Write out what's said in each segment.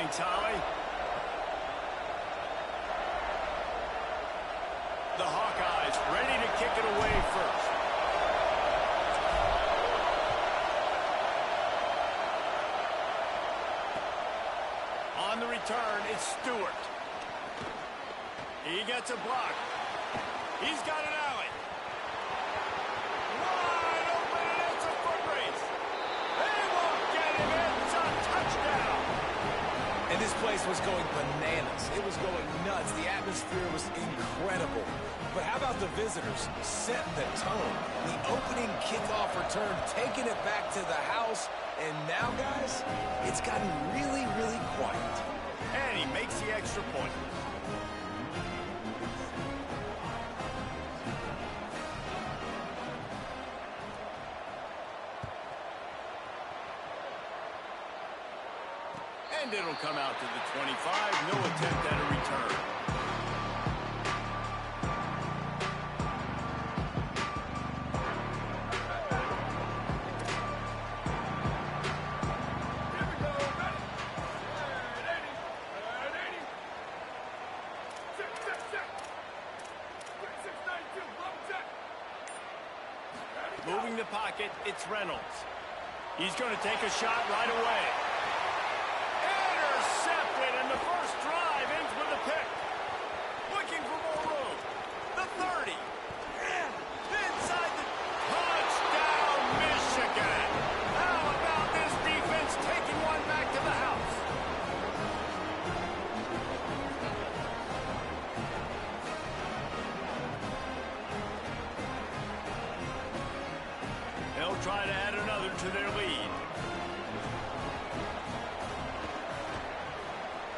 Thanks, Holly. The Hawkeyes ready to kick it away first. On the return, it's Stewart. He gets a block. He's got an alley. Wide open, and it's a foot race. They won't get him. It's a touchdown. And this place was going bananas. It was going nuts. The atmosphere was incredible. But how about the visitors setting the tone? The opening kickoff return, taking it back to the house. And now, guys, it's gotten really, really quiet. And he makes the extra point. And it'll come out to the 25. No attempt at a return. Moving the pocket, it's Reynolds. He's going to take a shot right away. Intercepted, and the first drive ends with a pick. Looking for more room. The 30. And inside the touchdown, Michigan. How about this defense taking one back to the house? They'll try to add another to their lead.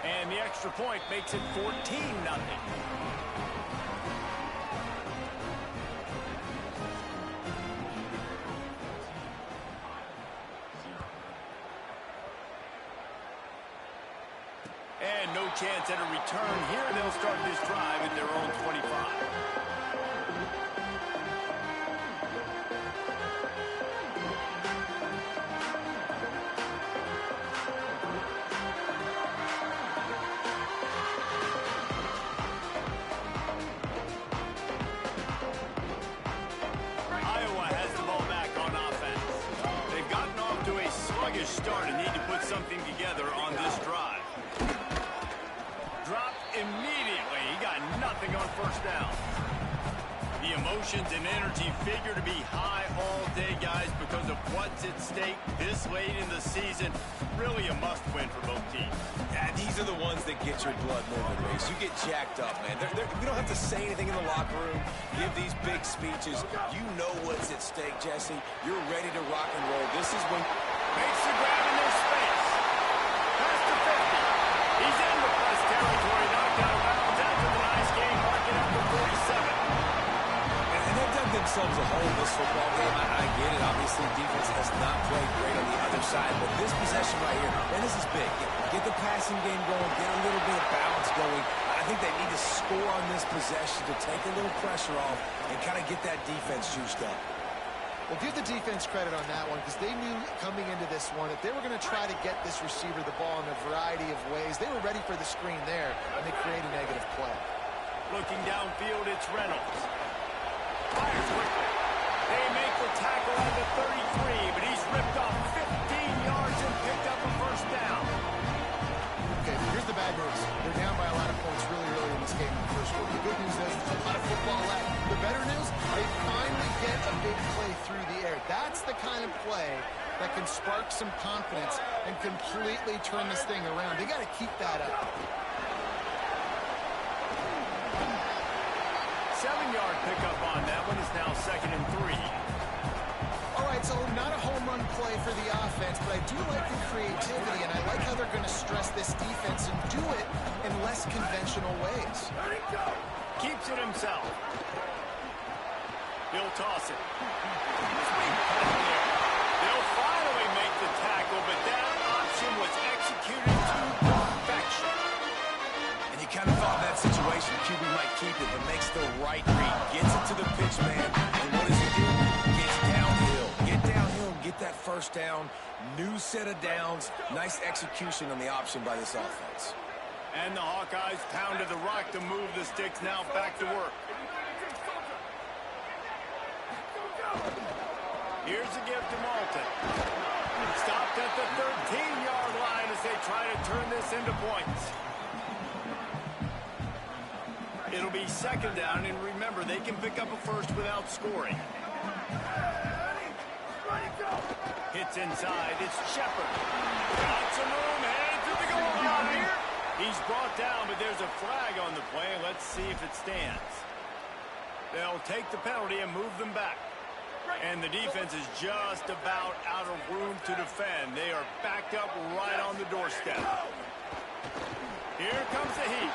And the extra point makes it 14-0. And no chance at a return here. They'll start this drive at their own 25. Start and need to put something together on this drive. Dropped immediately. He got nothing on first down. The emotions and energy figure to be high all day, guys, because of what's at stake this late in the season. Really a must-win for both teams. Yeah, these are the ones that get your blood moving, Reese. You get jacked up, man. We don't have to say anything in the locker room, give these big speeches. You know what's at stake, Jesse. You're ready to rock and roll. This is when... Makes the grab in their space. Past the 50. He's in the plus territory. Knocked out of bounds after the nice game. Marking up to 47. And they've dug themselves a hole in this football game. I get it. Obviously, defense has not played great on the other side. But this possession right here, man, this is big. Get the passing game going. Get a little bit of balance going. I think they need to score on this possession to take a little pressure off and kind of get that defense juiced up. Well, give the defense credit on that one because they knew coming into this one that they were going to try to get this receiver the ball in a variety of ways. They were ready for the screen there, and they create a negative play. Looking downfield, it's Reynolds. Fires quickly. They make the tackle at the 33, but he's ripped off 15 yards and picked up a first down. Okay, here's the bad news. They're down by a lot of points really early in this game in the first quarter. The good news is there's a lot of football left. The better news, they finally get a big play through the air. That's the kind of play that can spark some confidence and completely turn this thing around. They got to keep that up. 7-yard pickup on that one is now 2nd and 3. All right, so not a home run play for the offense, but I do like the creativity, and I like how they're going to stress this defense and do it in less conventional ways. Keeps it himself. He'll toss it. They'll finally make the tackle, but that option was executed to perfection. And you kind of thought in that situation, QB might keep it, but makes the right read. Gets it to the pitch man, and what does he do? Gets downhill. Get downhill and get that first down, new set of downs, nice execution on the option by this offense. And the Hawkeyes pounded the rock to move the sticks. Now back to work. Here's a give to Malton. Stopped at the 13-yard line as they try to turn this into points. It'll be second down, and remember, they can pick up a first without scoring. Hits inside. It's Shepard. Got some room, headed to the goal line. He's brought down, but there's a flag on the play. Let's see if it stands. They'll take the penalty and move them back. And the defense is just about out of room to defend. They are backed up right on the doorstep. Here comes the heat.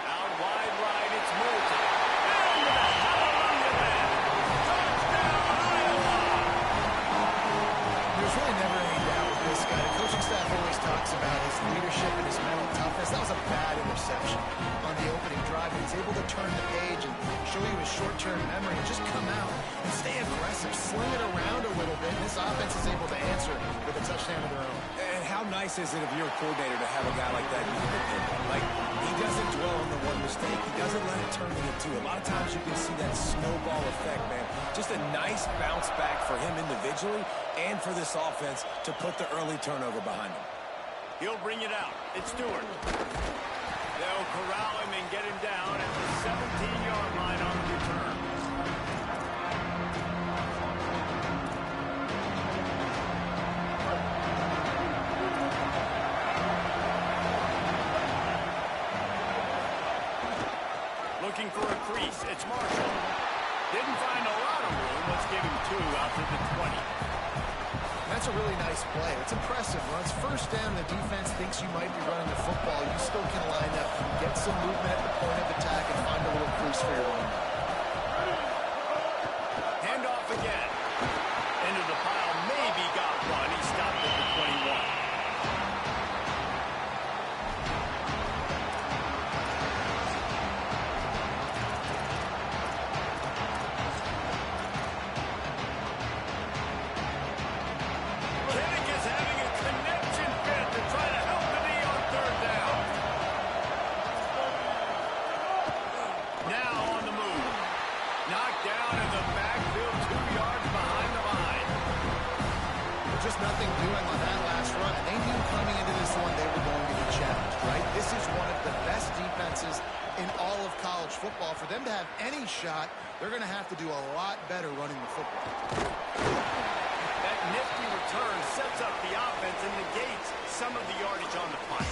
Out wide right, it's Moulton. And the hallelujah man. Touchdown, Iowa! There's really never any doubt with this guy. The coaching staff always talks about his leadership and his mental toughness. That was a bad interception on the opening drive. He's able to turn the page and show you his short-term memory and just come out and stay aggressive, sling it around a little bit, and this offense is able to answer with a touchdown of their own. And how nice is it if you're a coordinator to have a guy like that you can depend on? Like, he doesn't dwell on the one mistake. He doesn't let it turn into two. A lot of times you can see that snowball effect, man. Just a nice bounce back for him individually and for this offense to put the early turnover behind him. He'll bring it out. It's Stewart. They'll corral him and get him down at the 17-yard line on the return. Looking for a crease. It's Marshall. Didn't find a lot of room. Let's give him 2 out to the 20. That's a really nice play. It's impressive. When it's first down, the defense thinks you might be running the football. You still can line up, get some movement at the point of attack, and find a little crease for your running back. Hand off again. Into the pile. Maybe got one. He stopped at the 21. Nothing doing on that last run, and they knew coming into this one they were going to be challenged, right? This is one of the best defenses in all of college football. For them to have any shot, they're going to have to do a lot better running the football. That nifty return sets up the offense and negates some of the yardage on the punt.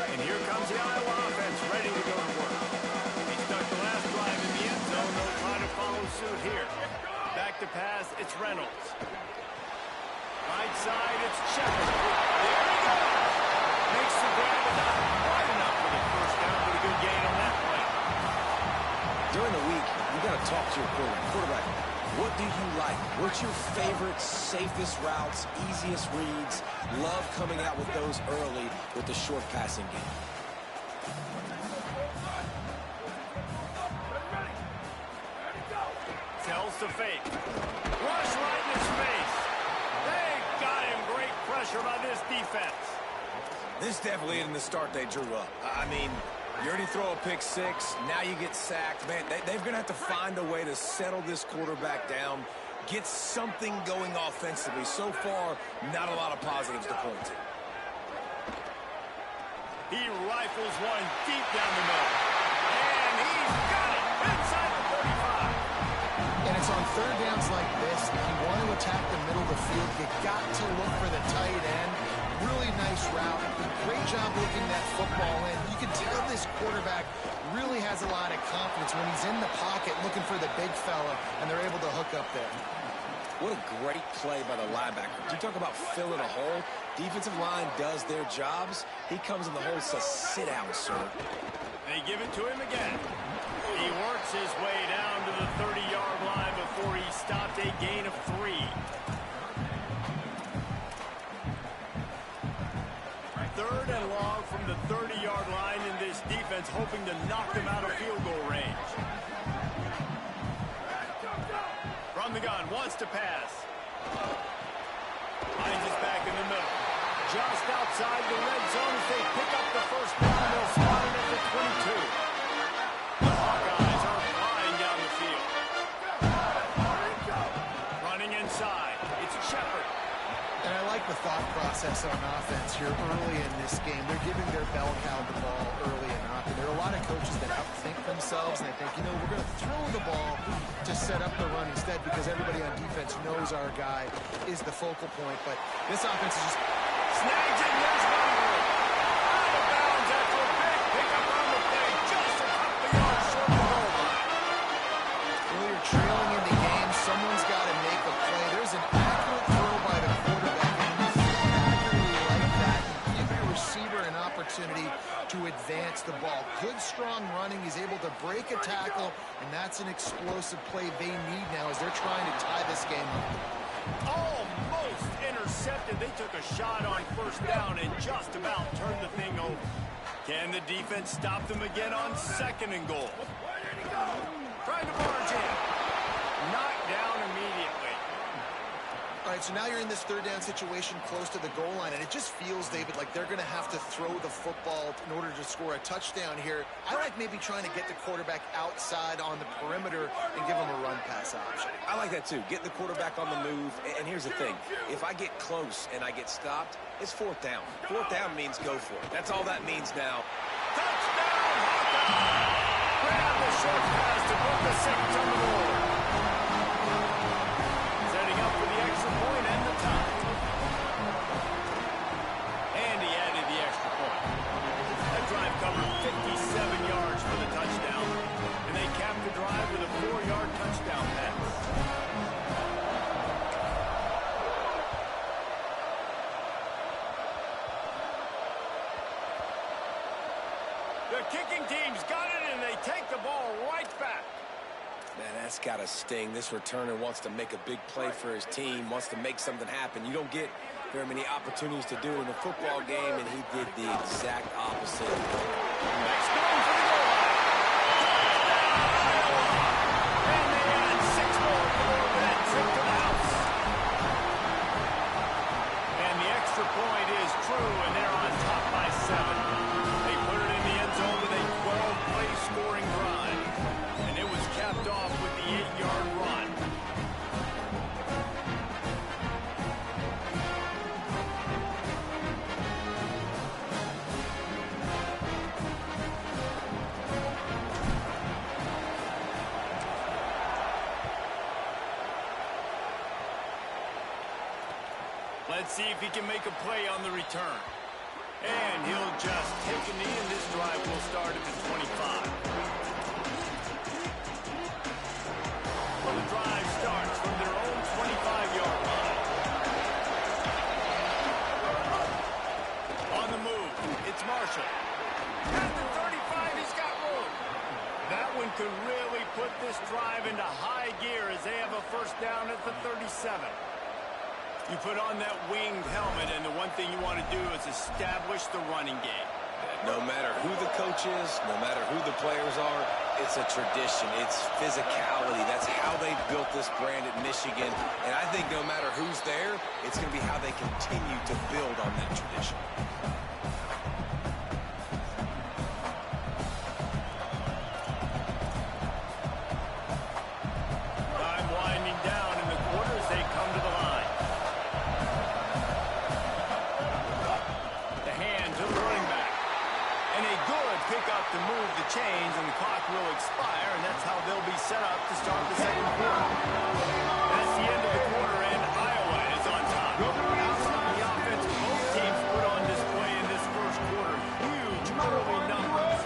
And here comes the Iowa offense, ready to go to work. He stuck the last drive in the end zone. They'll try to follow suit here. Back to pass, it's Reynolds. Right side, it's Shepard. There he goes. Makes the grab, but not quite enough for the first down. But a good gain on that play. During the week, you got to talk to your quarterback. What do you like? What's your favorite, safest routes, easiest reads? Love coming out with those early with the short passing game. Tells to fake. Rush right in his face. They got him. Great pressure by this defense. This definitely isn't the start they drew up. I mean, you already throw a pick six. Now you get sacked. Man, they're going to have to find a way to settle this quarterback down, get something going offensively. So far, not a lot of positives to point to. He rifles one deep down the middle. And he's got it inside the 35. And it's on third downs like this. If you want to attack the middle of the field, you got to look for the tight end. Really nice route. Great job looking that football in. You can tell this quarterback really has a lot of confidence when he's in the pocket looking for the big fella, and they're able to hook up there. What a great play by the linebacker. You talk about filling a hole. Defensive line does their jobs. He comes in the hole and says, sit down, sir. They give it to him again. He works his way down to the 30-yard line before he stopped a gain of 3. Third and long from the 30-yard line, and this defense defense hoping to knock them out of field goal range. From the gun, wants to pass. Finds his back in the middle. Just outside the red zone as they pick up the first down. They'll spot it at the 22. The Hawkeyes are flying down the field. Running inside. It's Shepard. And I like the thought process on offense here early in this game. They're giving their bell cow the ball early enough. And there are a lot of coaches that outthink themselves, and they think, you know, we're going to throw the ball to set up the run instead because everybody on defense knows our guy is the focal point. But this offense is just... Snags it, there's one more. Out of bounds after a big pickup on the play. Just a couple of yards short of the goal line. Well, you're trailing in the game. Someone's got to make a play. There's an accurate throw by the quarterback, and you accurately like that. Give your receiver an opportunity to advance the ball. Good, strong running. He's able to break a tackle, and that's an explosive play they need now as they're trying to tie this game up. Almost intercepted. They took a shot on first down and just about turned the thing over. Can the defense stop them again on second and goal? Trying to barge in. Knocked down immediately. All right, so now you're in this third down situation close to the goal line, and it just feels, David, like they're going to have to throw the football in order to score a touchdown here. I like maybe trying to get the quarterback outside on the perimeter and give him a run-pass option. I like that too. Getting the quarterback on the move. And here's the thing. If I get close and I get stopped, it's fourth down. Fourth down means go for it. That's all that means now. Touchdown, Hawkeye! Grab the short pass to put the six on the board. Setting up for the extra point and the tie. And he added the extra point. That drive covered 57 yards for the touchdown. And they capped the drive with a 4-yard touchdown pass. The kicking team's got it, and they take the ball right back. Man, that's got to sting. This returner wants to make a big play for his team, wants to make something happen. You don't get very many opportunities to do it in a football game, and he did the exact opposite. Next going for the goal line. Touchdown, Iowa! And they add 6 more for that trip to the house. And the extra point is true, and they're on top by 7. They put it in the end zone with a 12-play scoring drive. And it was capped off with the 8-yard run. Let's see if he can make a play on the return. And he'll just take a knee, and this drive will start at the 25. Well, the drive starts from their own 25-yard line. On the move, it's Marshall. At the 35, he's got room. That one could really put this drive into high gear as they have a first down at the 37. You put on that winged helmet, and the one thing you want to do is establish the running game. No matter who the coach is, no matter who the players are, it's a tradition. It's physicality. That's how they built this brand at Michigan. And I think no matter who's there, it's going to be how they continue to build on that tradition. Time winding down in the quarter as they come to the line. The hand to the running back. And a good pickup to move the chains, and the clock will expire, and that's how they'll be set up to start the second quarter. That's the end of the quarter, and Iowa is on top. Outside the offense, both teams put on display in this first quarter. Huge early numbers.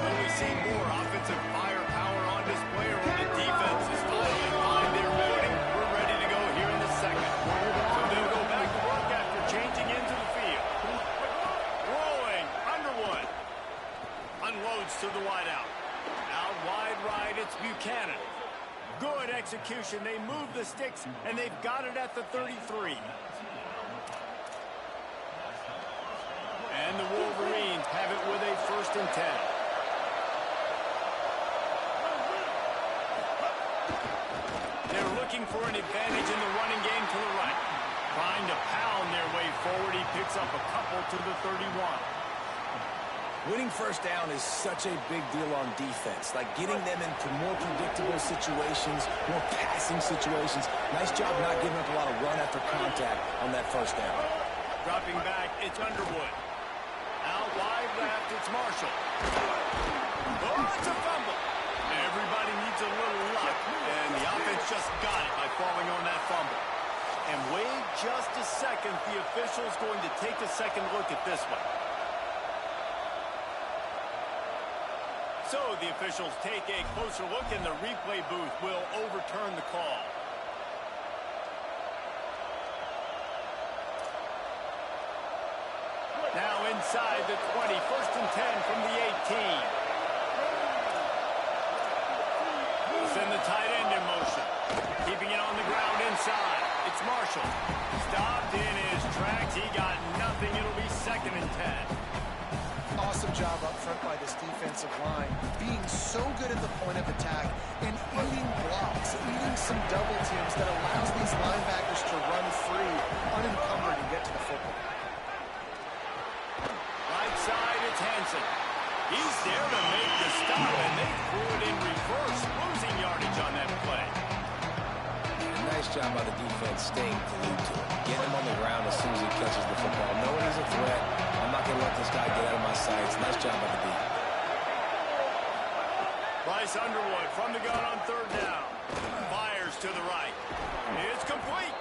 Will we see more offensive firepower on display, or will the defense is finally find their footing? We're ready to go here in the second. So they'll go back to work after changing into the field. Rolling, Underwood. Unloads to the wideout. Out wide right, it's Buchanan. Good execution. They move the sticks, and they've got it at the 33. And the Wolverines have it with a 1st and 10. looking for an advantage in the running game to the right. Trying to pound their way forward. He picks up a couple to the 31. Winning first down is such a big deal on defense, like getting them into more predictable situations, more passing situations. Nice job not giving up a lot of run after contact on that first down. Dropping back, it's Underwood. Out wide left, it's Marshall. Oh, it's a fumble. Everybody needs a little luck, and the offense just got it by falling on that fumble. And wait just a second, the official's going to take a second look at this one. So the officials take a closer look, and the replay booth will overturn the call. Now inside the 20, 1st and 10 from the 18. Send the tight end in motion. Keeping it on the ground inside. It's Marshall. Stopped in his tracks. He got nothing. It'll be 2nd and 10. Awesome job up front by this defensive line, being so good at the point of attack and eating blocks, eating some double teams that allows these linebackers to run free, unencumbered, and get to the football. Right side, it's Hansen. He's there to make the stop, and they threw it in reverse, losing yardage on that play. Nice job by the defense staying glued to it. Get him on the ground as soon as he catches the football. Knowing he's a threat, I'm not going to let this guy get out of my sights. Nice job by the D. Bryce Underwood from the gun on 3rd down. Fires to the right. It's complete.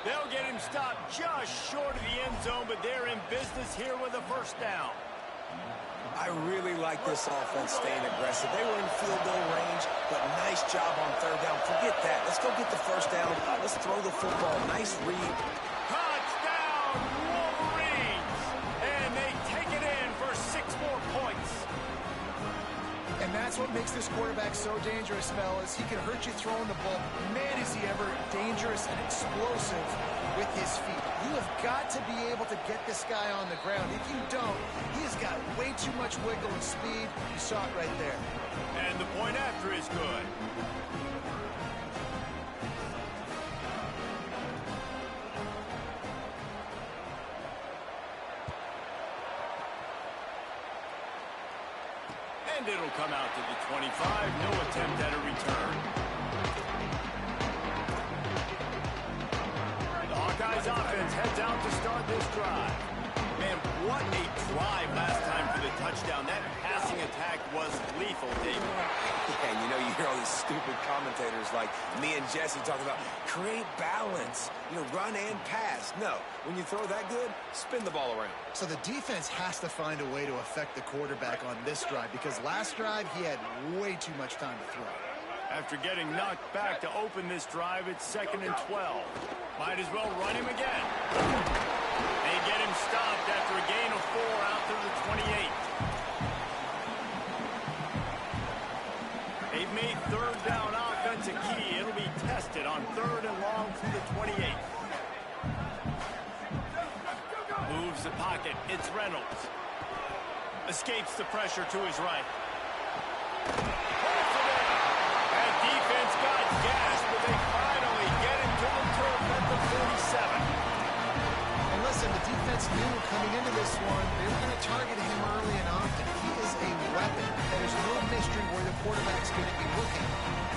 They'll get him stopped just short of the end zone, but they're in business here with a 1st down. I really like this offense staying aggressive. They were in field goal range, but nice job on 3rd down. Forget that. Let's go get the 1st down. Let's throw the football. Nice read. Touchdown, Wolverines! And they take it in for 6 more points. And that's what makes this quarterback so dangerous, fellas. He can hurt you throwing the ball. Man, is he ever dangerous and explosive with his feet. You have got to be able to get this guy on the ground. If you don't, he has got way too much wiggle and speed. You saw it right there. And the point after is good. And it'll come out to the 25. No attempt at a return. The Hawkeyes offense heads out to start this drive. Man, what a drive last time for the touchdown. That passing attack was lethal, David. Yeah, and you know, you hear all these stupid commentators like me and Jesse talking about create balance, run and pass. No, when you throw that good, spin the ball around. So the defense has to find a way to affect the quarterback on this drive because last drive he had way too much time to throw. After getting knocked back to open this drive, it's 2nd and 12. Might as well run him again. They get him stopped after a gain of 4 out to the 28. They've made 3rd down offense a key. It'll be tested on 3rd and long through the 28. Moves the pocket. It's Reynolds. Escapes the pressure to his right. That defense got gas, but they finally get him to the turf at the 47. And listen, the defense knew coming into this one, they were going to target him early and often. He is a weapon. There's no mystery where the quarterback's going to be looking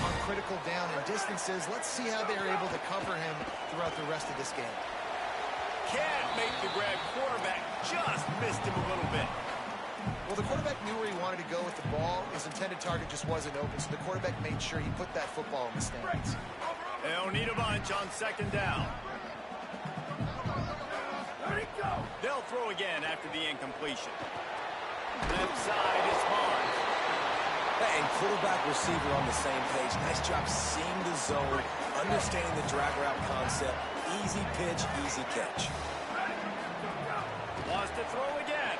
on critical down and distances. Let's see how they're able to cover him throughout the rest of this game. Can't make the grab. Quarterback just missed him a little bit. Well, the quarterback knew where he wanted to go with the ball. His intended target just wasn't open, so the quarterback made sure he put that football in the stands. They'll need a bunch on 2nd down. They'll throw again after the incompletion. Left side is Barnes. And quarterback receiver on the same page. Nice job seeing the zone, understanding the drag route concept. Easy pitch, easy catch. Wants to throw again.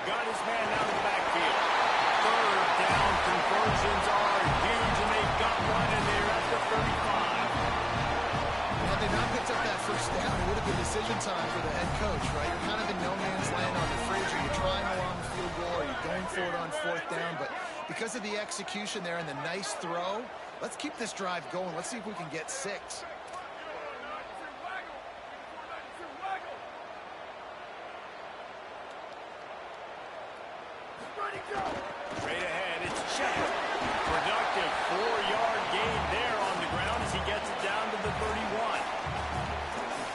Got his man down the backfield. 3rd down conversions are huge, and they've got one in there at the 35. Had they not picked up that 1st down, it would have been decision time for the head coach, right? You're kind of in no man's land on the fridge. Are you trying along the field goal? Are you going for it on 4th down? But because of the execution there and the nice throw. Let's keep this drive going. Let's see if we can get 6. Straight ahead, it's Shepard. Productive 4-yard gain there on the ground as he gets it down to the 31.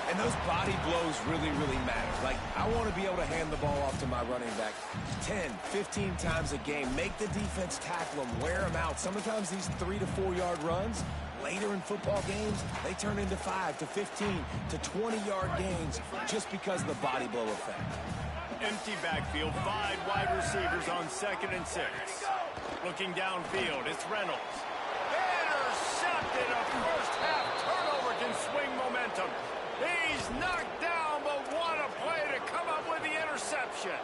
And those body blows really, really matter. Like, I want to be able to hand the ball off to my running back 10, 15 times a game. Make the defense tackle them, wear them out. Sometimes these 3 to 4 yard runs, later in football games, they turn into 5 to 15 to 20-yard gains just because of the body blow effect. Empty backfield, 5 wide receivers on 2nd and 6. Looking downfield, it's Reynolds. Intercepted. A first-half turnover can swing momentum. He's knocked down, but what a play to come up with the interception.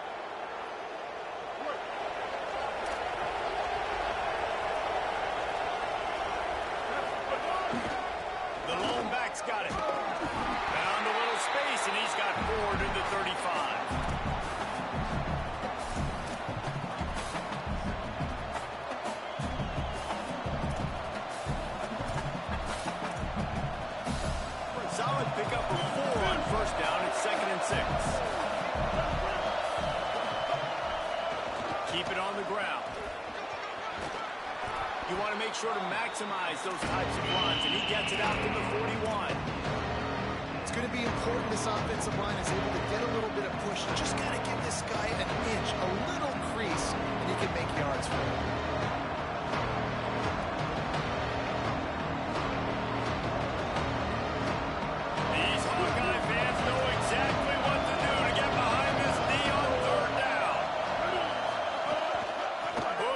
The lone back's got it. Found a little space, and he's got forward to the 35. Solid pickup of 4 on first down at 2nd and 6. Keep it on the ground. You want to make sure to maximize those types of runs, and he gets it out to the 41. It's going to be important this offensive line is able to get a little bit of push. Just got to give this guy an inch, a little crease, and he can make yards for it.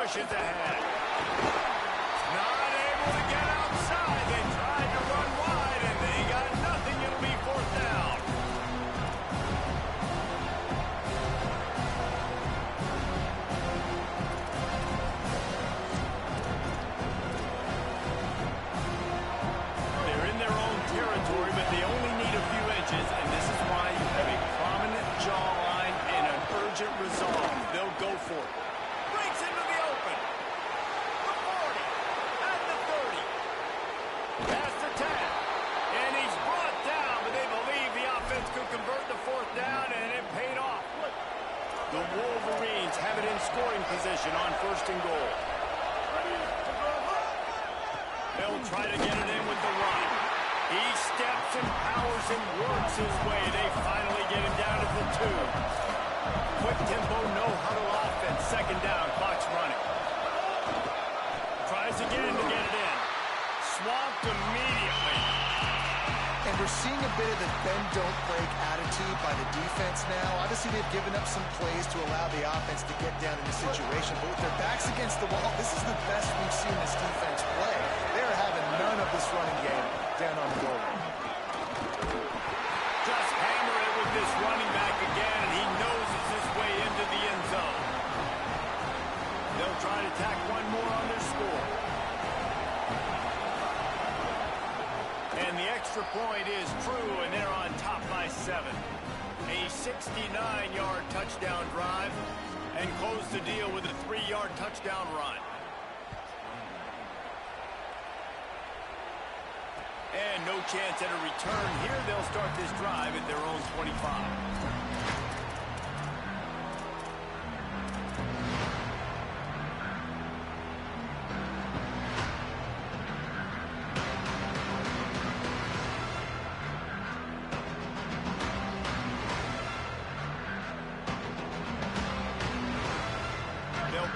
Is ahead. Not able to get outside. They tried to run wide, and they got nothing. It'll be 4th down. They're in their own territory, but they only need a few inches, and this is why you have a prominent jawline and an urgent resolve. They'll go for it. Breaks into the open. The 40 at the 30. Past the 10. And he's brought down, but they believe the offense could convert the 4th down, and it paid off. The Wolverines have it in scoring position on 1st and goal. They'll try to get it in with the run. He steps and powers and works his way. They finally get him down at the 2. Quick tempo, no-huddle offense. 2nd down, clock's running. Tries again to get it in. Swamped immediately. And we're seeing a bit of the bend-don't-break attitude by the defense now. Obviously, they've given up some plays to allow the offense to get down in the situation. But with their backs against the wall, this is the best we've seen this defense play. They're having none of this running game down on the goal line. Just hammer it with this running back again, and he noses his way into the end zone. They'll try to tack one more on their score. And the extra point is true, and they're on top by 7. A 69-yard touchdown drive, and close the deal with a 3-yard touchdown run. And no chance at a return here. They'll start this drive at their own 25.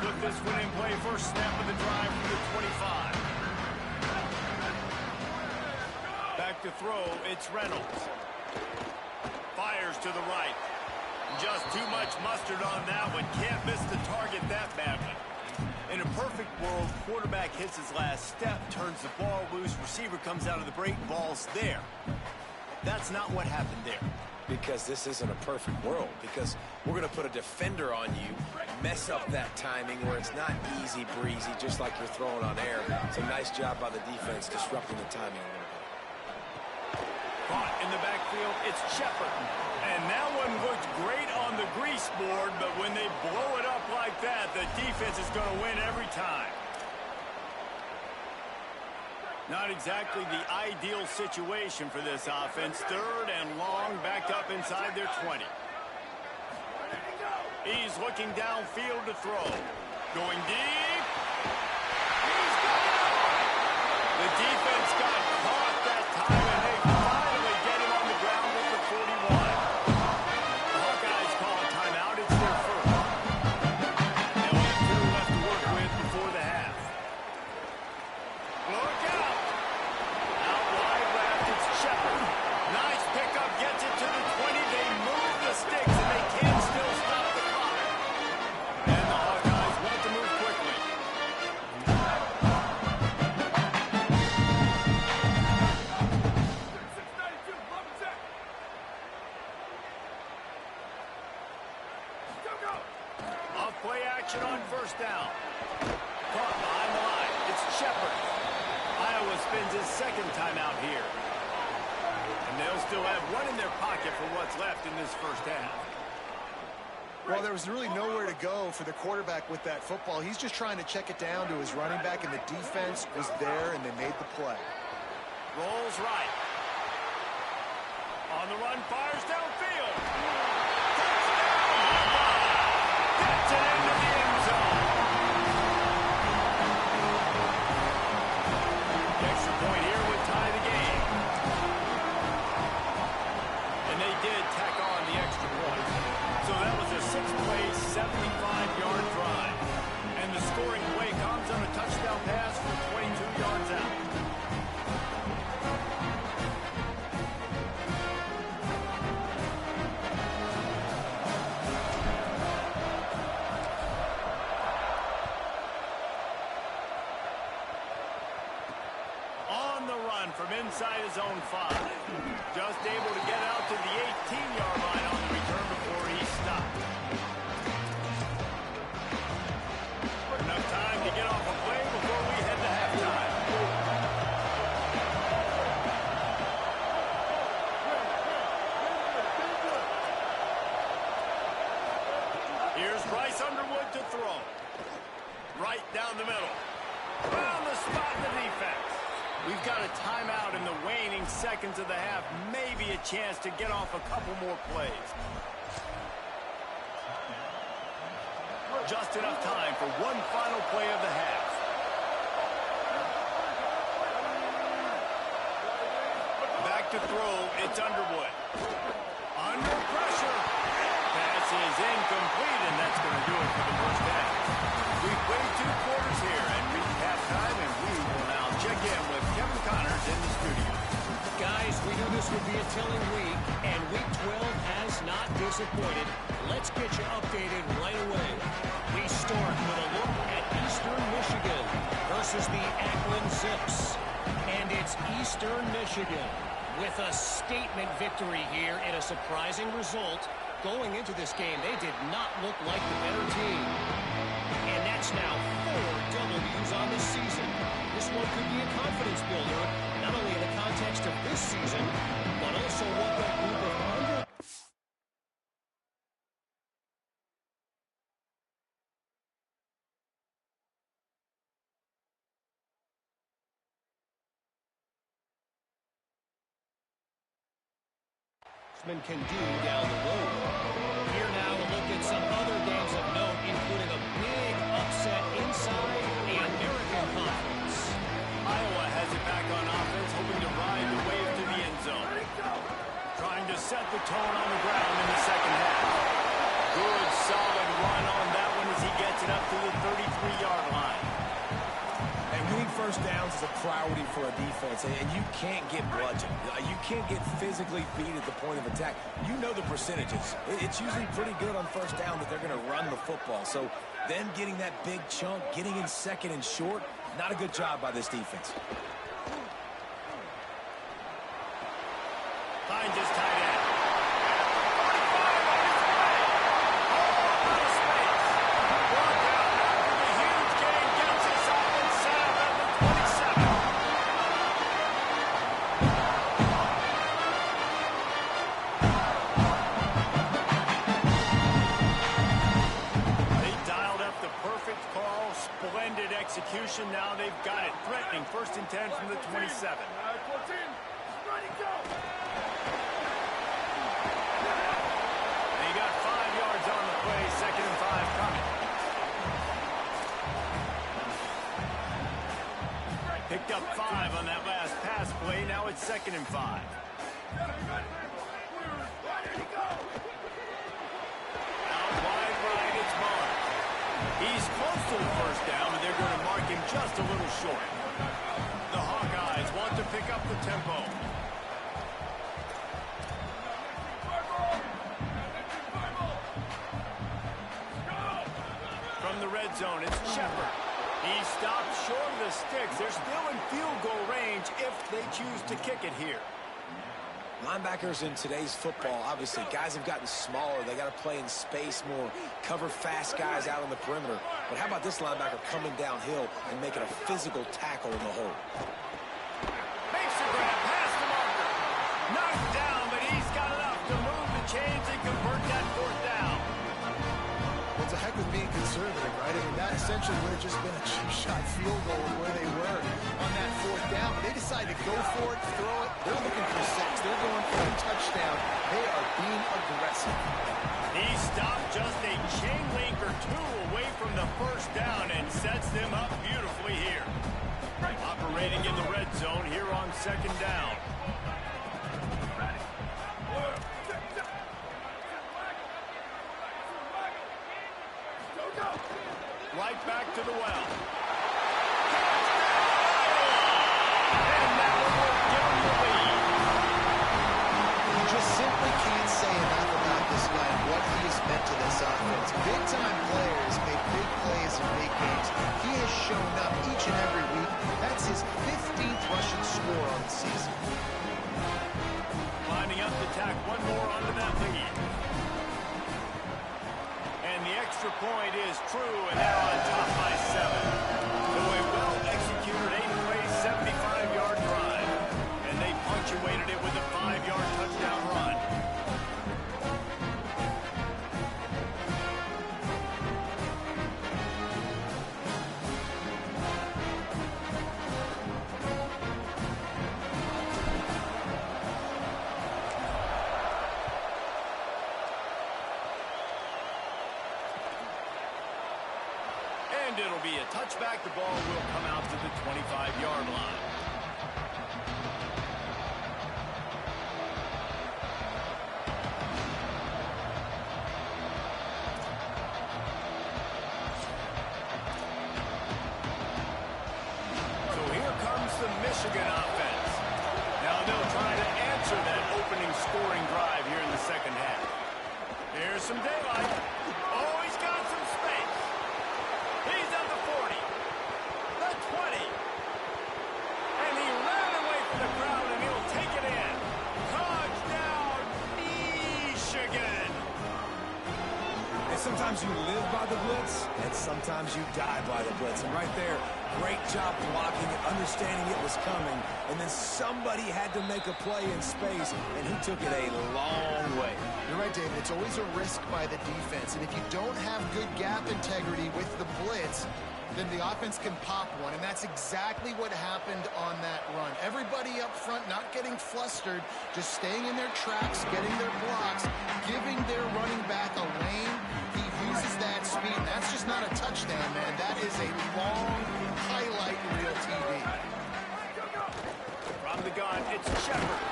Put this one in play. First snap of the drive from the 25. Back to throw, it's Reynolds. Fires to the right. Just too much mustard on that one. Can't miss the target that badly. In a perfect world, quarterback hits his last step, turns the ball loose, receiver comes out of the break, ball's there. That's not what happened there. Because this isn't a perfect world. Because we're going to put a defender on you, mess up that timing where it's not easy breezy, just like you're throwing on air. It's a nice job by the defense disrupting the timing a little bit. Caught in the backfield, it's Shepard. And that one looked great on the grease board, but when they blow it up like that, the defense is going to win every time. Not exactly the ideal situation for this offense. 3rd and long, backed up inside their 20. He's looking downfield to throw. Going deep. He's got it. The defense got caught that time, and they finally get him on the ground at the 41. The Hawkeyes call a timeout. It's their first. They'll have 2 left to work with before the half. Look out. Out wide left, it's Shepard. Nice pickup, gets it to the 20. They move the sticks, and they can still stop the clock. And the Hawkeyes want to move quickly. Off play action on first down. Caught behind the line. It's Shepard. Iowa spends his 2nd timeout here. And they'll still have 1 in their pocket for what's left in this first half. Well, there was really nowhere to go for the quarterback with that football. He's just trying to check it down to his running back, and the defense was there, and they made the play. Rolls right. On the run, fires downfield. Gets it into the end zone. The extra point here would tie the game. And they did tack on the extra point. So that was a 6-play, 75-yard drive. And the scoring play comes on a touchdown pass from 22 yards out. On the run from inside his own 5. Just able to get out to the 18-yard line on the return before he stopped. Enough time to get off a play before we head to halftime. Here's Bryce Underwood to throw. Right down the middle. Found the spot in the defense. We've got a timeout in the waning seconds of the half. Maybe a chance to get off a couple more plays. Just enough time for one final play of the half. Back to throw, it's Underwood. Under pressure. Pass is incomplete, and that's going to do it for the first half. We've played 2 quarters here and reached halftime, and we will now check in with Kevin Connors in the studio. Guys, we knew this would be a telling week, and week 12 has not disappointed. Let's get you updated right away. We start with a look at Eastern Michigan versus the Akron Zips. And it's Eastern Michigan with a statement victory here and a surprising result. Going into this game, they did not look like the better team. And that's now 4 W's on the season. This one could be a confidence builder, not only in the context of this season, but also what that group of can do down the road. Here now a look at some other games of note, including a big upset inside the American Conference. Iowa has it back on offense, hoping to ride the wave to the end zone. Trying to set the tone on the ground in the second half. Good, solid run on that one as he gets it up to the 33-yard line. And winning first downs is a priority for a defense, and you can't get bludgeoned. You can't get physically beat at the point of attack. You know the percentages. It's usually pretty good on first down that they're going to run the football. So them getting that big chunk, getting in second and short, not a good job by this defense. Finds his tight end. got it, threatening 1st and 10 from the 27. He got 5 yards on the play, 2nd and 5 coming. Picked up 5 on that last pass play. Now it's 2nd and 5. Out wide right, it's Mark. He's close to the 1st down, but they're going to mark him just a little short. The Hawkeyes want to pick up the tempo. From the red zone, it's Shepard. He stopped short of the sticks. They're still in field goal range if they choose to kick it here. Linebackers in today's football, obviously, guys have gotten smaller. They got to play in space more, cover fast guys out on the perimeter. But how about this linebacker coming downhill and making a physical tackle in the hole? Makes a grab past the marker. Knocked down, but he's got enough to move the chains and convert that 4th down. What's the heck with being conservative, right? I mean, that essentially would have just been a cheap shot field goal of where they were on that 4th down. They decided to go for it, throw it. They're looking for 6. They're going for a touchdown. They are being aggressive. He stopped just a chain link or 2 away from the 1st down and sets them up beautifully here. Operating in the red zone here on 2nd down. Right back to the well. And that one will give him the lead. You just simply can't say enough about this guy and what he has meant to this offense. Big-time players make big plays in big games. He has shown up each and every week. That's his 15th rushing score on the season. Lining up to tack one more onto that lead. And the extra point is true, and they're on top by 7. So a well-executed 8-play, 75-yard drive. And they punctuated it with a 5-yard touchdown run. And it'll be a touchback. The ball will come out to the 25-yard line. So here comes the Michigan offense. Now they'll try to answer that opening scoring drive here in the 2nd half. Here's some daylight. Oh, he's got some space. He's at the 40, the 20, and he ran away from the crowd, and he'll take it in. Touchdown, Michigan. And sometimes you live by the blitz, and sometimes you die by the blitz. And right there, great job blocking it, understanding it was coming, and then somebody had to make a play in space, and he took it a long way. You're right, David. It's always a risk by the defense. And if you don't have good gap integrity with the blitz, then the offense can pop one. And that's exactly what happened on that run. Everybody up front not getting flustered, just staying in their tracks, getting their blocks, giving their running back a lane. He uses that speed. And that's just not a touchdown, man. That is a long highlight reel TV. From the gun, it's Shepard.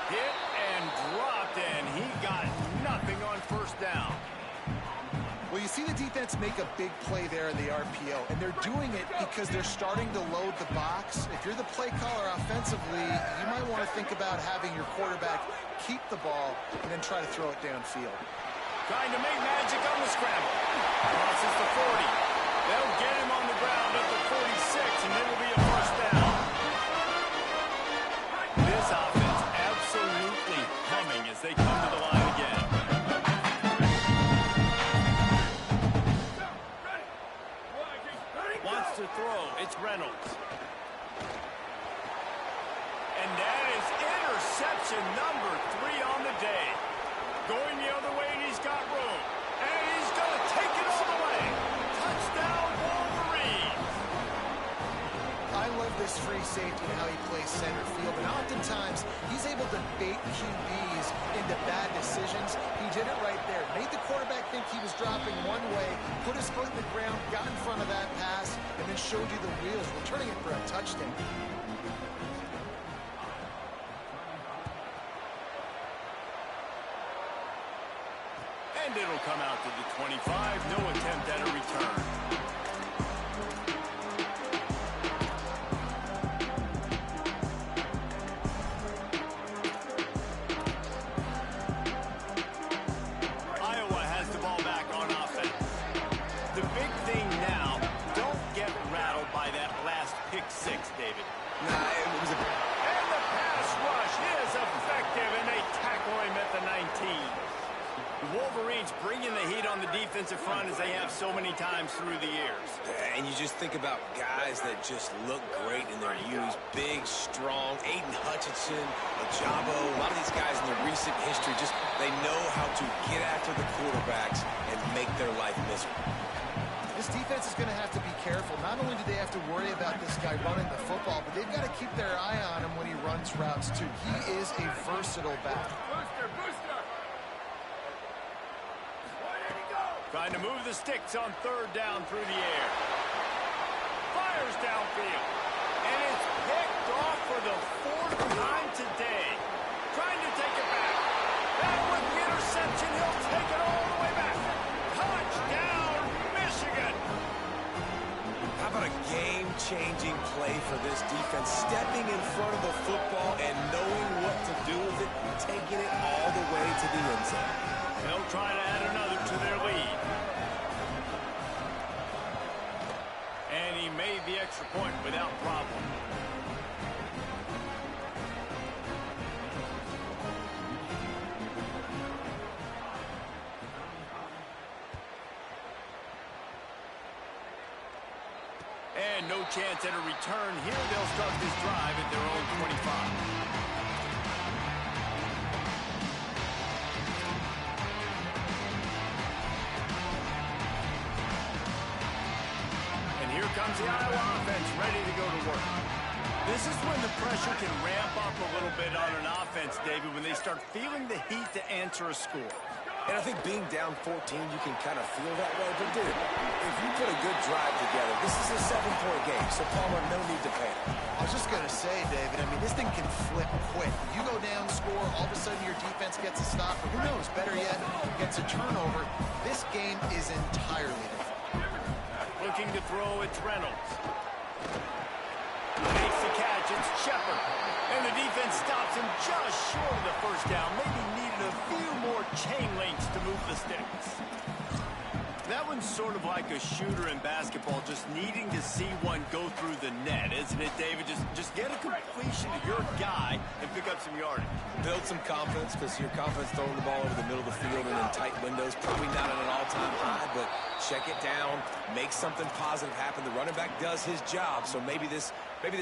Hit and dropped, and he got nothing on 1st down. Well, you see the defense make a big play there in the RPO, and they're doing it because they're starting to load the box. If you're the play caller offensively, you might want to think about having your quarterback keep the ball and then try to throw it downfield. Trying to make magic on the scramble. Crosses the 40. They'll get him on the ground at the 46, and it'll be a 1st down. This offense absolutely humming as they come to the line again. Wants to throw. It's Reynolds. And that is interception number 3 on the day. Going the other way, and he's got room. And he's going to take it all the way. Touchdown, Wolverines. I this free safety and how he plays center field, and oftentimes he's able to bait QBs into bad decisions. He did it right there. Made the quarterback think he was dropping one way, put his foot in the ground, got in front of that pass, and then showed you the wheels, returning it for a touchdown. And it'll come out to the 25. No attempt at a return. Iowa has the ball back on offense. The big thing now, don't get rattled by that last pick six, David. Nah, it was a... And the pass rush is effective, and they tackle him at the 19. The Wolverines bringing the heat on the defensive front as they have so many times through the years. And you just think about guys that just look great in their youth. Big, strong, Aiden Hutchinson, Ajabo, a lot of these guys in their recent history, just they know how to get after the quarterbacks and make their life miserable. This defense is going to have to be careful. Not only do they have to worry about this guy running the football, but they've got to keep their eye on him when he runs routes, too. He is a versatile back. Trying to move the sticks on third down through the air. Fires downfield. And it's picked off for the fourth time today. Trying to take it back. And with the interception, he'll take it all the way back. Touchdown, Michigan. How about a game-changing play for this defense? Stepping in front of the football and knowing what to do with it, taking it all the way to the end zone. They'll try to add another to their lead. And he made the extra point without problem. And no chance at a return here. They'll start this drive at their own 25. Comes the Iowa offense ready to go to work. This is when the pressure can ramp up a little bit on an offense, David, when they start feeling the heat to answer a score. And I think being down 14, you can kind of feel that way. But, dude, if you put a good drive together, this is a 7-point game, so Palmer, no need to panic. I was just going to say, David, I mean, this thing can flip quick. You go down, score, all of a sudden your defense gets a stop, or who knows, better yet, gets a turnover. This game is entirely different. Looking to throw, it's Reynolds. Makes the catch, it's Shepard. And the defense stops him just short of the first down. Maybe needed a few more chain links to move the sticks. That one's sort of like a shooter in basketball, just needing to see one go through the net, isn't it, David? Just get a completion to your guy and pick up some yardage. Build some confidence, because your confidence throwing the ball over the middle of the field and in tight windows, probably not at an all-time high, but check it down, make something positive happen. The running back does his job, so maybe this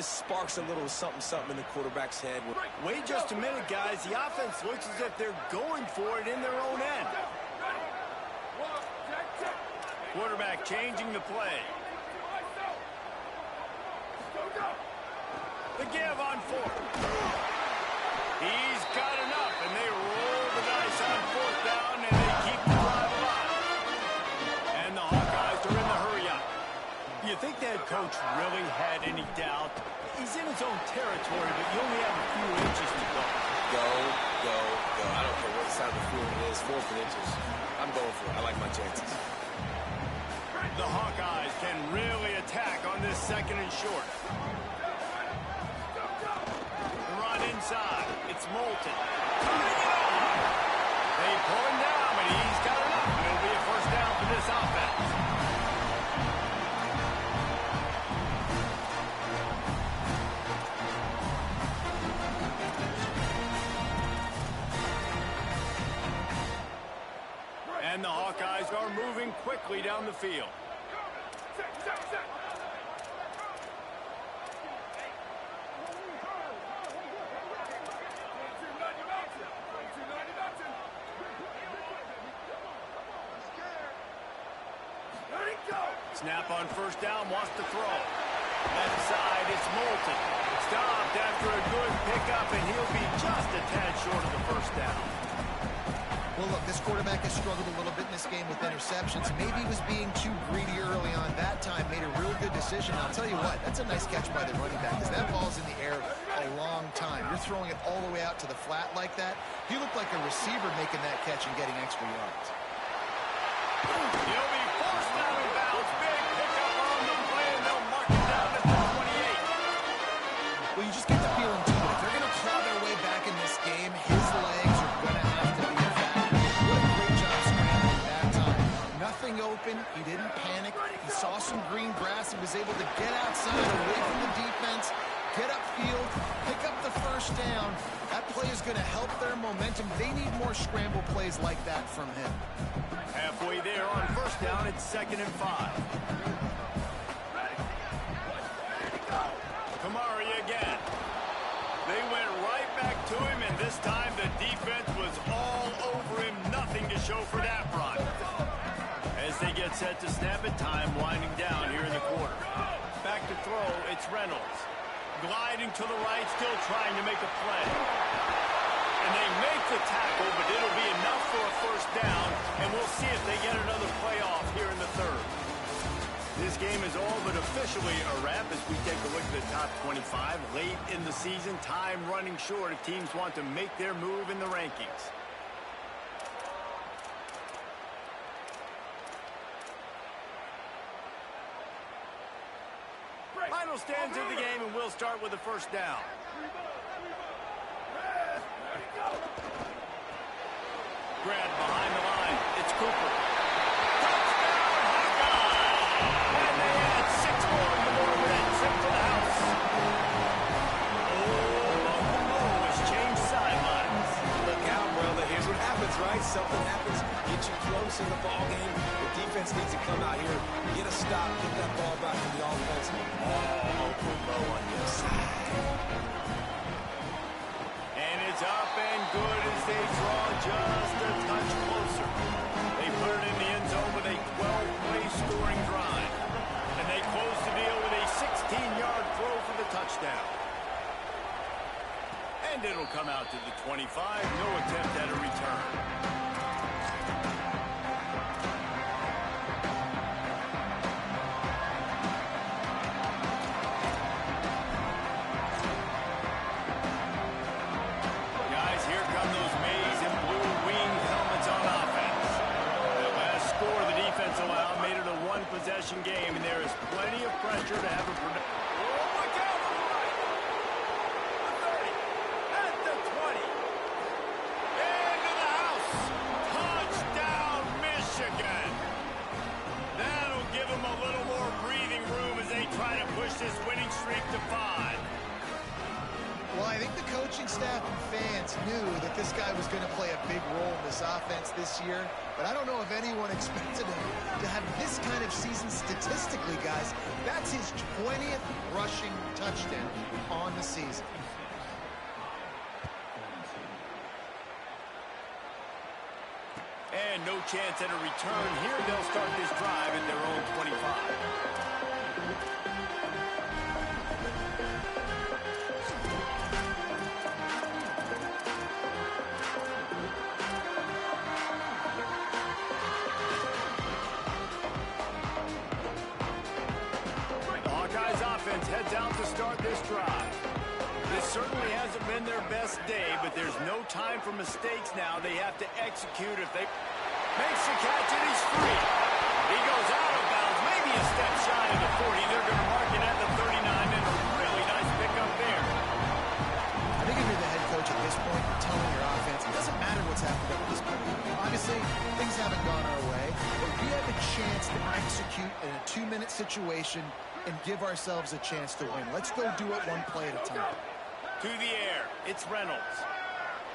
sparks a little something in the quarterback's head. Wait just a minute, guys. The offense looks as if they're going for it in their own end. Quarterback changing the play. The give on fourth. He's got enough, and they roll the dice on fourth down, and they keep the drive alive. And the Hawkeyes are in the hurry-up. You think the head coach really had any doubt? He's in his own territory, but you only have a few inches to go. Go, go, go. I don't care what side of the field it is, 4th and inches. I'm going for it. I like my chances. The Hawkeyes can really attack on this 2nd and short. Run inside. It's Moulton. They pull him down, but he's got enough. It'll be a first down for this offense. And the Hawkeyes are moving quickly down the field. Snap on first down, wants to throw. Left side, it's Moulton. pickup, and he'll be just a tad short of the first down. Well, look, this quarterback has struggled a little bit in this game with interceptions. Maybe he was being too greedy early on. That time made a real good decision. I'll tell you what, that's a nice catch by the running back because that ball's in the air a long time. You're throwing it all the way out to the flat like that. He looked like a receiver making that catch and getting extra yards. He'll be forced out of bounds. Big pickup on the play, and they'll mark it down at the 28. Well, you just get the feeling, too, that if they're going to claw their way back in this game, his legs are going to have to be a factor. What a great job scrambling that time. Nothing open. He didn't panic. He saw some green grass and was able to get outside away from the defense, get upfield, pick up the first down. That play is going to help their momentum. They need more scramble plays like that from him. Halfway there on first down, it's 2nd and 5. Kamari again. They went right back to him, and this time the defense was all over him. Nothing to show for that run. As they get set to snap it, time winding down here in the quarter. Back to throw, it's Reynolds. Gliding to the right, still trying to make a play. And they make the tackle, but it'll be enough for a first down, and we'll see if they get another playoff here in the third. This game is all but officially a wrap as we take a look at the top 25. Late in the season, time running short if teams want to make their move in the rankings. Final stands of the game, and we'll start with the first down. Grab behind the line. It's Cooper. Touchdown, Hawkeye! And they add 6 more with that trip to the house. Oh, Uncle Mo has changed sidelines. Look out, brother. Here's what happens, right? Something happens, get you close in the ball game. The defense needs to come out here, get a stop, get that ball back to the offense. Oh, Uncle Mo on your side. And it's up and good as they draw just a touch closer. They put it in the end zone with a 12-play scoring drive. And they close the deal with a 16-yard throw for the touchdown. And it'll come out to the 25. No attempt at a return. Guys, here come those maize and blue winged helmets on offense. That last score the defense allowed made it a one-possession game, and there is plenty of pressure to have a production. Look out on the right. The 30. At the 20. Into the house. Touchdown, Michigan. That'll give them a little more breathing room as they try to push this winning streak to 5. Well, I think the coaching staff and fans knew that this guy was going to play a big role in this offense this year, but I don't know if anyone expected him to have this kind of season statistically, guys. That's his 20th rushing touchdown on the season. And no chance at a return. Here they'll start this drive at their own 25. Heads out to start this drive. This certainly hasn't been their best day, but there's no time for mistakes now. They have to execute if they makes the catch and he's free. He goes out of bounds, maybe a step shy of the 40. They're going to mark it at the 39 and a really nice pickup there. I think if you're the head coach at this point, you're telling your offense, it doesn't matter what's happened up to this point. Obviously, things haven't gone our way, but we have a chance to execute in a 2-minute situation and give ourselves a chance to win. Let's go do it one play at a time. To the air, it's Reynolds.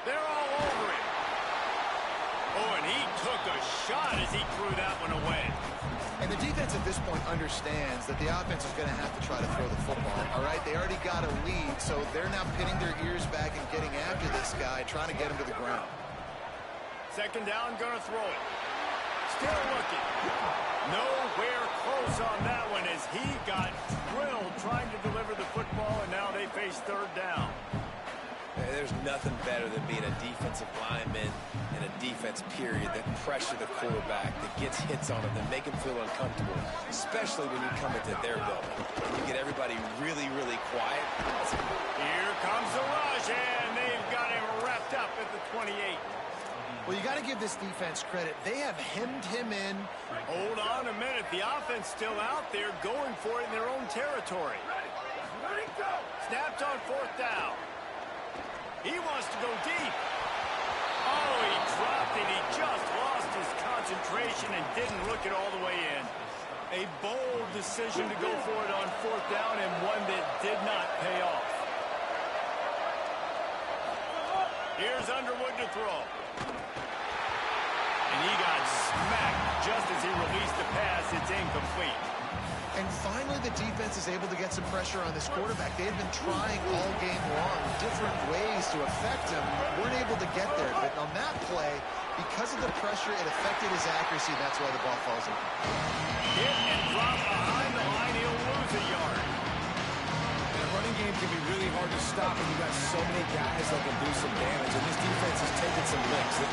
They're all over him. Oh, and he took a shot as he threw that one away. And the defense at this point understands that the offense is going to have to try to throw the football, all right? They already got a lead, so they're now pinning their ears back and getting after this guy, trying to get him to the ground. Second down, going to throw it. Still looking. Nowhere close on that one as he got drilled trying to deliver the football, and now they face third down. there's nothing better than being a defensive lineman and a defense period that pressure the quarterback, that gets hits on him, that make him feel uncomfortable, especially when you come into their building. You get everybody really, really quiet. Here comes the rush, and they've got him wrapped up at the 28. Well, you got to give this defense credit. They have hemmed him in. Hold on a minute. The offense still out there going for it in their own territory. Ready, go. Snapped on 4th down. He wants to go deep. Oh, he dropped it. He just lost his concentration and didn't look it all the way in. A bold decision to go for it on 4th down and one that did not pay off. Here's Underwood to throw. And he got smacked just as he released the pass. It's incomplete. And finally, the defense is able to get some pressure on this quarterback. They had been trying all game long different ways to affect him. Weren't able to get there. But on that play, because of the pressure, it affected his accuracy. That's why the ball falls in. Hit and drop behind the line. He'll lose a yard. And a running game can be really hard to stop when you've got so many guys that can do some damage. And this defense has taken some licks.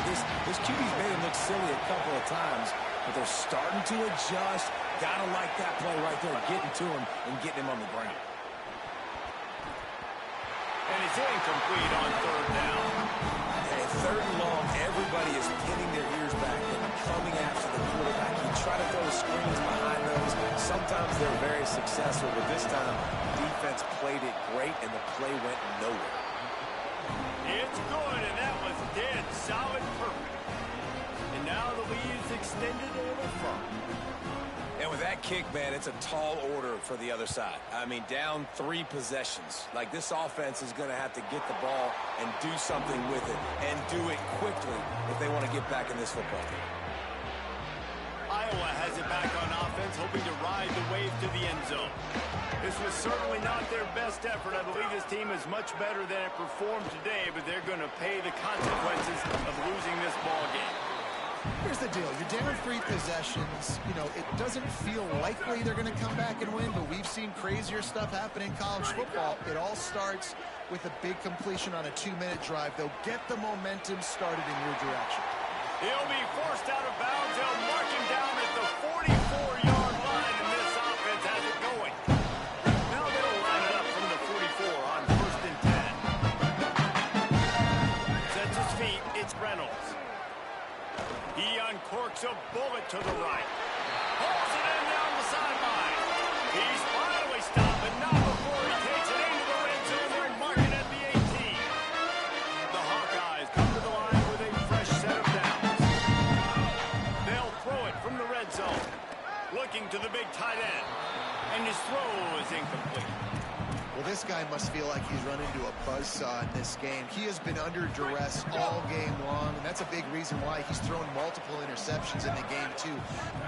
This QB's made him look silly a couple of times, but they're starting to adjust. Gotta like that play right there, getting to him and getting him on the ground. And it's incomplete on 3rd down. And 3rd and long, everybody is pinning their ears back and coming after the quarterback. You try to throw screens behind those. Sometimes they're very successful, but this time, defense played it great, and the play went nowhere. It's good, and that was dead solid perfect. And now the lead's extended a little further. And with that kick, man, it's a tall order for the other side. I mean, down 3 possessions. Like, this offense is going to have to get the ball and do something with it, and do it quickly if they want to get back in this football game. Iowa has it back on offense, hoping to ride the wave to the end zone. This was certainly not their best effort. I believe this team is much better than it performed today, but they're going to pay the consequences of losing this ball game. Here's the deal. You're down 3 possessions. You know, it doesn't feel likely they're going to come back and win, but we've seen crazier stuff happen in college football. It all starts with a big completion on a 2-minute drive. They'll get the momentum started in your direction. He'll be forced out of bounds. They'll mark him down at the 44-yard line, and this offense has it going. Now they'll line it up from the 44 on 1st and 10. Sets his feet. It's Reynolds. He uncorks a bullet to the right. Pulls it in down the sideline. He's finally stopped, but not before he takes it into the red zone. They're marking at the 18. The Hawkeyes come to the line with a fresh set of downs. They'll throw it from the red zone. Looking to the big tight end. And his throw is incomplete. Well, this guy must feel like he's run into a buzzsaw in this game. He has been under duress all game long, and that's a big reason why he's thrown multiple interceptions in the game, too.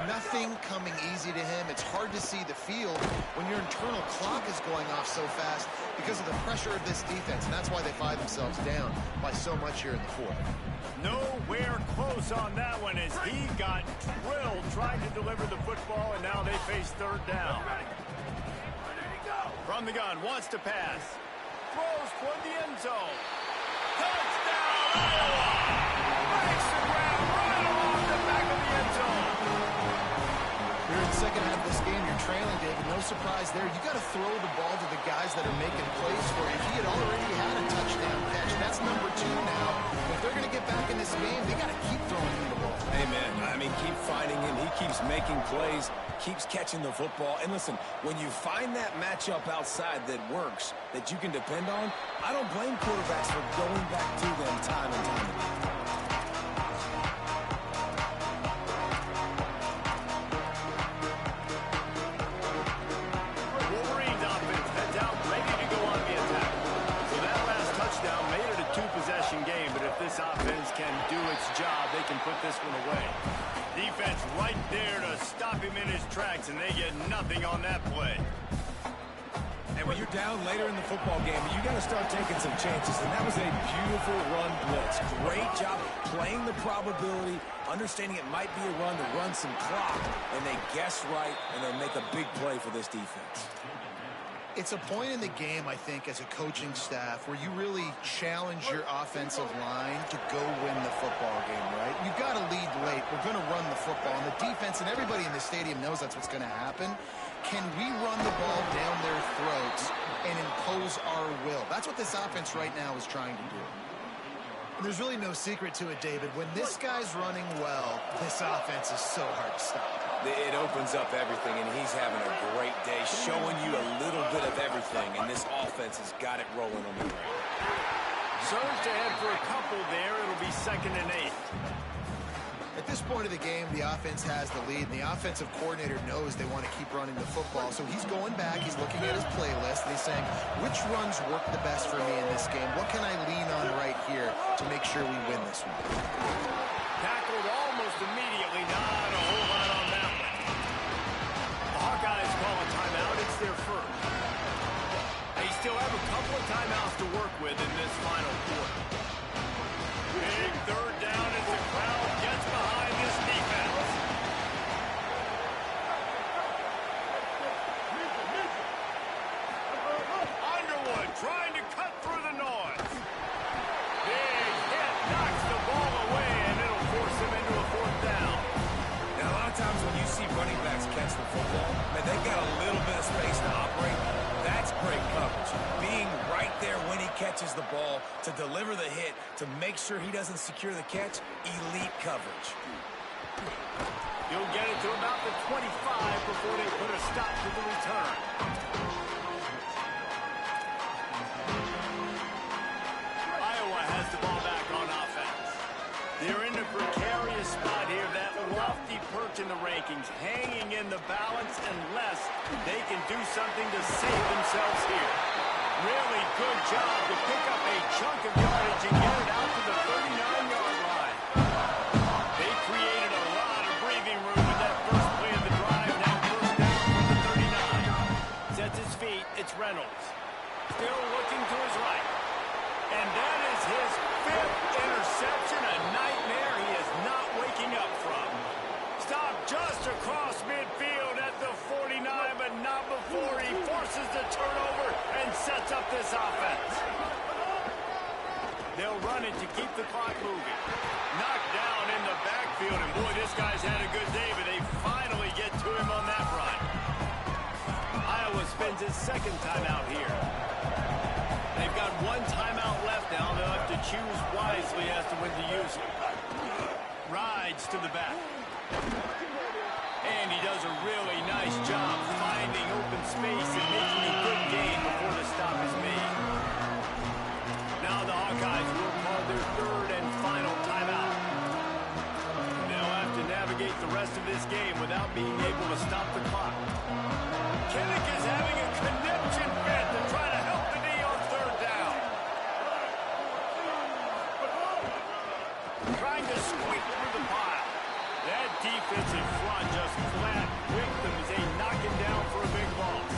Nothing coming easy to him. It's hard to see the field when your internal clock is going off so fast because of the pressure of this defense, and that's why they find themselves down by so much here in the 4th. Nowhere close on that one as he got drilled trying to deliver the football, and now they face 3rd down. From the gun, wants to pass. Throws toward the end zone. Touchdown, Iowa! Breaks the ground right along the back of the end zone. Here in the second half of this game, you're trailing, David. No surprise there. You got to throw the ball to the guys that are making plays for you. He had already had a touchdown catch. That's number 2 now. If they're going to get back in this game, they got to keep throwing him the ball. Amen. I mean, keep finding him. He keeps making plays, keeps catching the football. And listen, when you find that matchup outside that works, that you can depend on, I don't blame quarterbacks for going back to them time and time again. This offense can do its job. They can put this one away. Defense right there to stop him in his tracks, and they get nothing on that play. And when you're down later in the football game, you got to start taking some chances. And that was a beautiful run blitz. Great job playing the probability, understanding it might be a run to run some clock, and they guess right, and they make a big play for this defense. It's a point in the game, I think, as a coaching staff where you really challenge your offensive line to go win the football game, right? You've got to lead late. We're going to run the football. And the defense and everybody in the stadium knows that's what's going to happen. Can we run the ball down their throats and impose our will? That's what this offense right now is trying to do. There's really no secret to it, David. When this guy's running well, this offense is so hard to stop. It opens up everything, and he's having a great day, showing you a little bit of everything, and this offense has got it rolling on the ground. Surged ahead for a couple there. It'll be 2nd and 8. At this point of the game, the offense has the lead, and the offensive coordinator knows they want to keep running the football. So he's going back, he's looking at his playlist, and he's saying, which runs work the best for me in this game? What can I lean on right here to make sure we win this one? Tackled almost immediately. Not a whole lot on that one. The Hawkeyes call a timeout. It's their first. They still have a couple of timeouts to work with in this final quarter. Big 3rd down as the crowd gets behind this defense. Underwood trying to cut through the noise. Big hit knocks the ball away, and it'll force him into a 4th down. Now, a lot of times when you see running backs catch the football, man, they've got a little bit of space to operate. That's great coverage. Being right there when he catches the ball to deliver the hit, to make sure he doesn't secure the catch, elite coverage. You'll get it to about the 25 before they put a stop to the return. Iowa has the ball back on offense. They're in a precarious spot here, that lofty perch in the rankings, hanging in the balance unless they can do something to save themselves here. Really good job to pick up a chunk of yardage and get it out to the 39-yard line. They created a lot of breathing room with that first play of the drive. Now 1st down from the 39. Sets his feet. It's Reynolds. Still looking to his right. And that is his 5th interception, a nightmare he is not waking up from. Stopped just across midfield at the 49, but not before he forces the turnover and sets up this offense. They'll run it to keep the clock moving. Knocked down in the backfield, and boy, this guy's had a good day, but they finally get to him on that run. Iowa spends his 2nd timeout here. They've got 1 timeout left now. They'll have to choose wisely as to when to use it. Rides to the back. And he does a really nice job finding open space and making a good gain before the stop is made. Now the Hawkeyes will call their 3rd and final timeout. They'll have to navigate the rest of this game without being able to stop the clock. Kinnick is having a conniption fit to try to help the knee on 3rd down. Trying to squeak through the pile. That defensive front just flat whipped them as they knock him down for a big loss.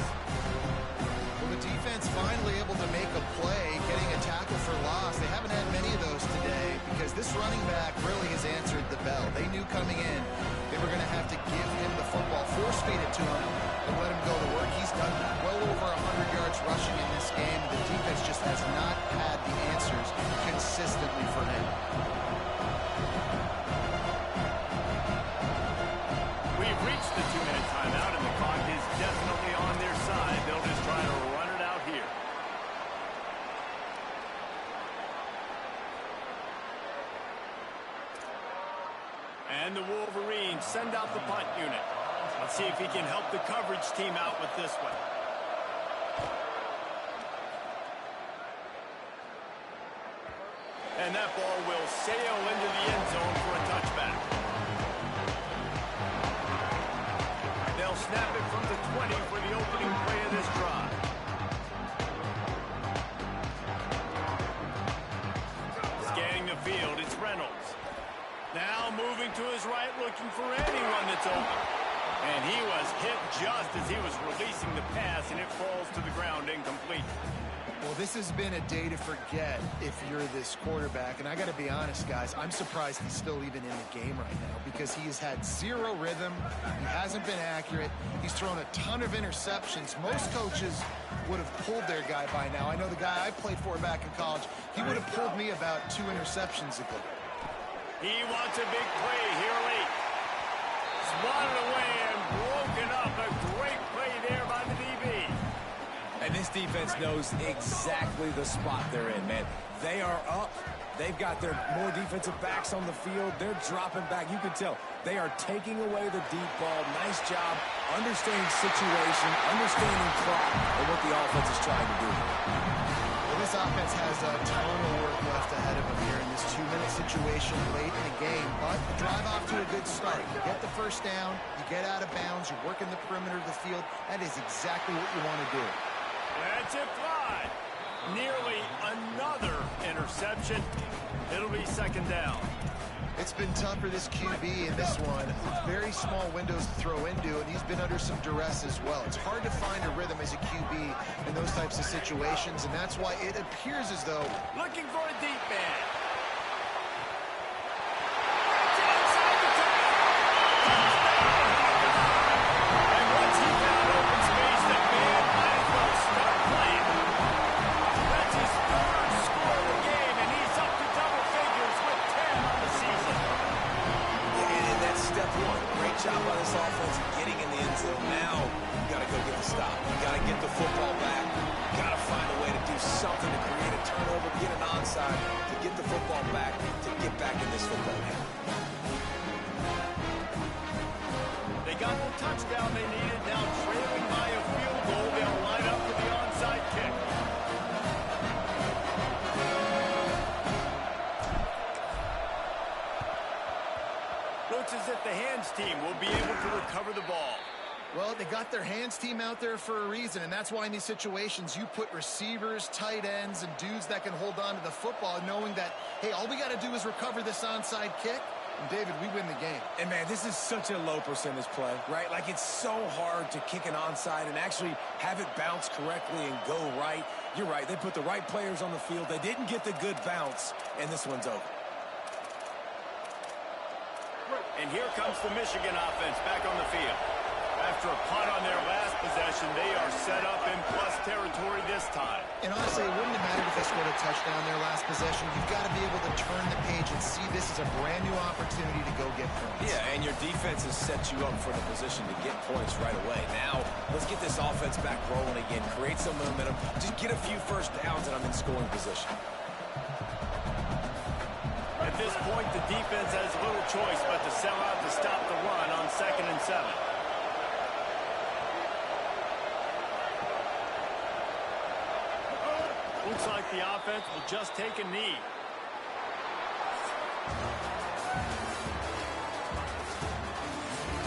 Well, the defense finally able to make a play, getting a tackle for loss. They haven't had many of those today because this running back really has answered the bell. They knew coming in they were going to have to give him the football, force feed it to him, and let him go to work. He's done well over 100 yards rushing in this game. The defense just has not had the answers consistently for him. We've reached the 2-minute timeout, and the clock is definitely on their side. They'll just try to run it out here. And the Wolverines send out the punt unit. Let's see if he can help the coverage team out with this one. And that ball will sail into the end zone for a touchback. They'll snap it from the 20 for the opening play of this drive. Scanning the field, it's Reynolds. Now moving to his right, looking for anyone that's open. And he was hit just as he was releasing the pass, and it falls to the ground incomplete. Well, this has been a day to forget if you're this quarterback. And I got to be honest, guys, I'm surprised he's still even in the game right now because he has had zero rhythm. He hasn't been accurate. He's thrown a ton of interceptions. Most coaches would have pulled their guy by now. I know the guy I played for back in college, he would have pulled me about 2 interceptions ago. He wants a big play here late. Swatted away and broken up. A great play there by the DB. And this defense knows exactly the spot they're in, man. They are up. They've got their more defensive backs on the field. They're dropping back. You can tell they are taking away the deep ball. Nice job understanding situation, understanding clock, and what the offense is trying to do. Well, this offense has a ton of work left ahead of them here in this 2-minute situation late in the game. But drive off to a good start. You get the first down, you get out of bounds, you're working the perimeter of the field. That is exactly what you want to do. That's it, fly. Nearly another interception. It'll be second down. It's been tough for this QB in this one. Very small windows to throw into, and he's been under some duress as well. It's hard to find a rhythm as a QB in those types of situations, and that's why it appears as though... Looking for a deep man. Job by this offense getting in the end zone. Now you got to go get the stop. You got to get the football back. You got to find a way to do something to create a turnover, get an onside, to get the football back, to get back in this football game. They got the touchdown they needed. Now trailing by a field goal. They'll line up for the onside kick. Looks as if the hands team will be able to recover the ball. Well, they got their hands team out there for a reason, and that's why in these situations you put receivers, tight ends, and dudes that can hold on to the football, knowing that, hey, all we got to do is recover this onside kick, and David, we win the game. And, man, this is such a low percentage play, right? Like, it's so hard to kick an onside and actually have it bounce correctly and go right. You're right. They put the right players on the field. They didn't get the good bounce, and this one's over. And here comes the Michigan offense back on the field. After a punt on their last possession, they are set up in plus territory this time. And honestly, it wouldn't have mattered if they scored a touchdown their last possession. You've got to be able to turn the page and see this as a brand new opportunity to go get points. Yeah, and your defense has set you up for the position to get points right away. Now, let's get this offense back rolling again, create some momentum, just get a few first downs, and I'm in scoring position. At this point, the defense has little choice but to sell out to stop the run on 2nd and 7. Looks like the offense will just take a knee.